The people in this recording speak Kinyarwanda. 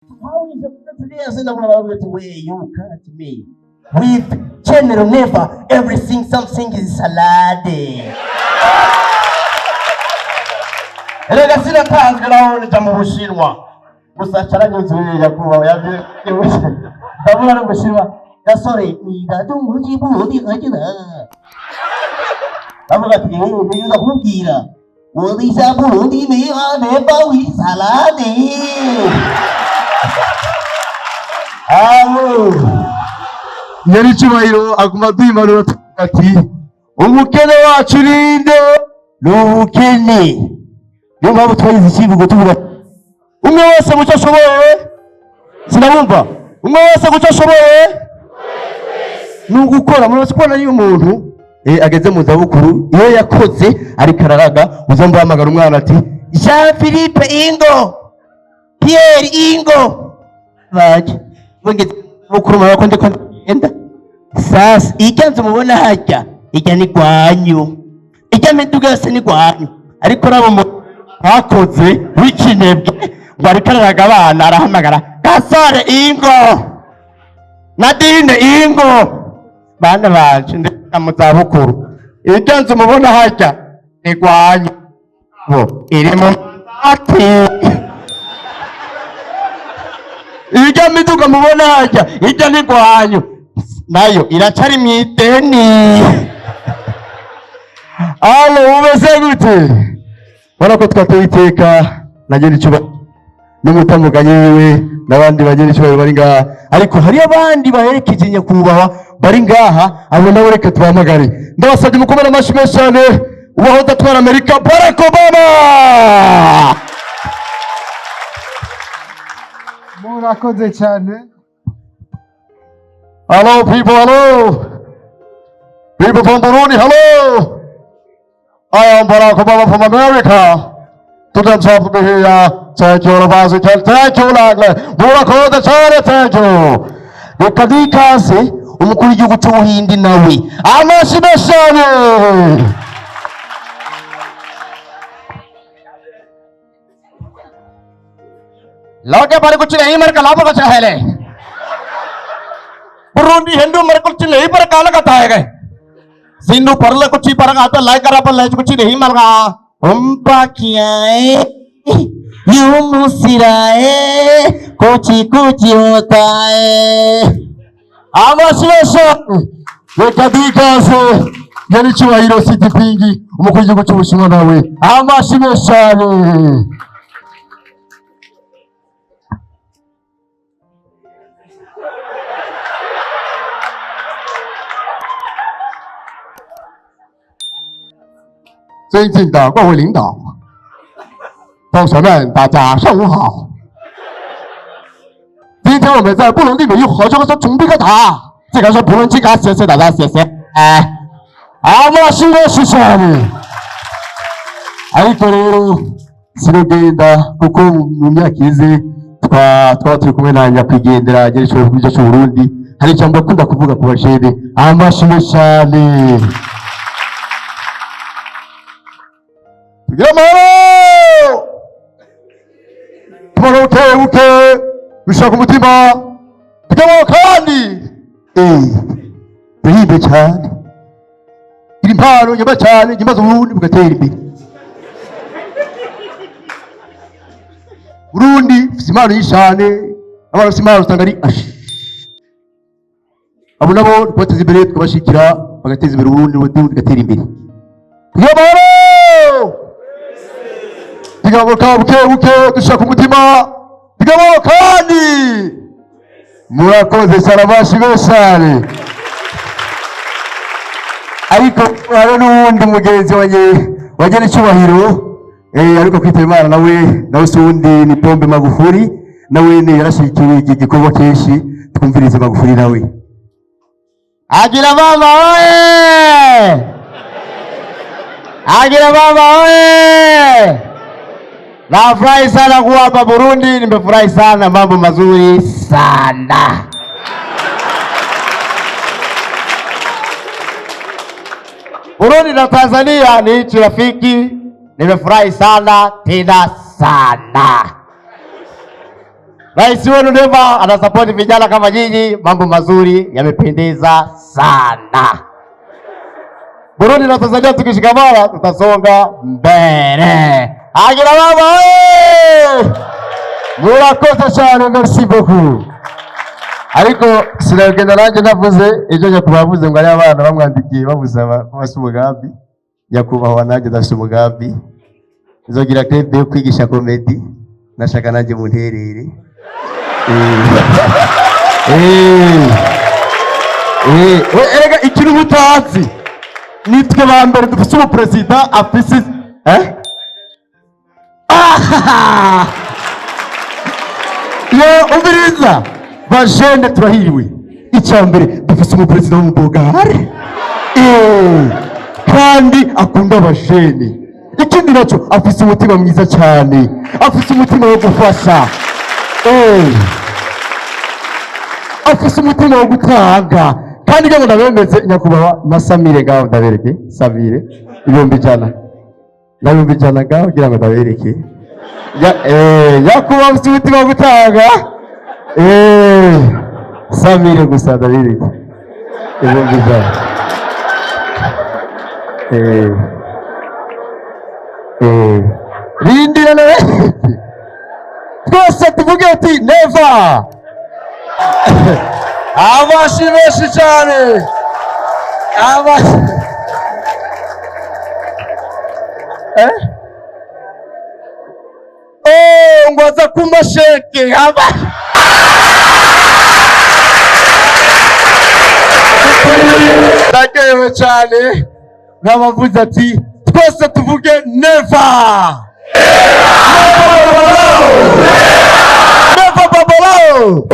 How is it today? I said, I'm going to where you catch me. With General Never, everything, something is salad. Rega sina kazi lao nitamu Bushinwa. Busacharanye zuri ya kuwa ya Dabula Bushinwa. Ya sorry, ni dadu mujibu odi kajina. Dabula tiye ni na kugira. Odi sabu odi me ane bawi salade. Amu. Yari chimairo akumati marura ati. Umukene wacu ninde? N'ubukene. Niyo mpamvu twagize ikivugo tuvuga umwe wese gucyo ashoboye sinabumva umwe wese gucyo ashoboye n'ugukora muri wese kubona niyo umuntu ageze mu zabukuru iyo yakoze ariko araraga uzomba hamagara umwana ati Jean Philippe Ingo Pierre Ingo baje bongeze bukuru mabako ndiko enda sasa ikanze mubona hajya ijya ni gwanyu ijya meduga se ni gwanyu ariko rabo hakoze wikinebwe ngo ariko araraga abana arahamagara Gasore Ingo Nadine Ingo bana banje ndeka mu zabukuru ikanze mubona hajya ni gwanyu bo irimo ati ijya miduga mubona hajya ijya ni gwanyu nayo iracari mwideni alo ubese gute Barako twateye iteka nagera icuba n'umutamuganye wiwe nabandi bagera icuba bari ngaha ariko hari abandi baherekeje nyakubahwa bari ngaha abo nabo reka tubamagare ndabasabye mukomere amashyi menshi cyane ubaho datwara Amerika Barack Obama murakoze cyane. Hello people, hello people from Burundi, hello. I am Barack Obama from America. To the top of here, thank you, Washington. Thank you, Langley. Murakoze cyane, thank you. Ukadikase umukuru w'igihugu cy'Ubuhindi nawe. Amashyi cyane. Loge पर कुछ नहीं मर कला पर कुछ है ले बुरुंडी हिंदू मर कुछ नहीं पर काला का था गए सिंधु पर ले कुछ ही पर आता लाइक करा पर ले कुछ नहीं मर गा हम पाकियाँ यूं मुस्कुराए कुछ होता है आवाज़ ये कभी कैसे यानी चुवाइरो सिटी पिंगी मुझे कुछ मुश्किल ना हुए आवाज़尊敬的各位领导，同学们，大家上午好。今天我们在布隆地美玉合作社准备个塔，这个是布隆机卡，谢谢大家，谢谢。哎，我是个是啥呢？ariko rero sinogenda kuko mu myaka ize twaba turi kumwe na nyakwigendera agera icyo gihugu cy'u Burundi hari ijambo akunda kuvuga ku bashede amashimwe cyane. Yamaro! Tumaro uke bishaka umutima tukamo kandi bihibe cyane iri mpano nyuma cyane nyimaze Burundi bugatera imbere Burundi simano yishane abantu simano usanga abo nabo twateze imbere twabashikira bagateza imbere Burundi bugatera imbere. Yamaro! Digamo buke dushaka umutima digamo kandi murakoze sarabashi besare ariko hari n'uwundi mugenzi wagera icyubahiro ariko kwitaba Imana nawe sundi ni Pombe Magufuli nawe ne yarashikiye iki gikorwa kenshi twumvirize Magufuli nawe agira mama oye agira mama oye. Nafurahi sana kuwa hapa Burundi, nimefurahi sana, mambo mazuri sana. Burundi na Tanzania ni nchi rafiki, nimefurahi sana tena sana. Rais wenu Neva anasapoti vijana kama nyinyi, mambo mazuri yamependeza sana. Burundi na Tanzania tukishikamana tutasonga mbele. Akina mama wewe! Murakoze cyane, merci beaucoup. Ariko sinagenda nanjye navuze ejo nyakubavuze ngo ari abana bamwandikiye babusaba bafite umugambi. Nyakubahwa nanjye ndafite umugambi. Nzogira club yo kwigisha comedy. Nashaka nanjye mu nterere. Erega ikintu mutazi. Nitwe ba mbere dufite umuperezida afise yo ubiriza bajene turahiriwe. Icyambere dufite umuperezida w'umubogare kandi akunda abajene. Ikindi nacyo afise umutima mwiza cyane, afise umutima wo gufasha, afise umutima wo gutanga. Kandi ngira ngo ndabemeze nyakubahwa na Samire gaho ndabereke. Samire ibihumbi 100 na 100 gaho ngira ngo ndabereke. Nyakubahwa afise umutima wo gutanga. Samire gusa ndabereke ibihumbi 100. Rindira nawe twese tuvuge ati Neva. Abashi benshi cyane, ngo aza ku masheke ndagewe cyane. Nk'abavuze ati twese tuvuge Neva. Neva Babalawo.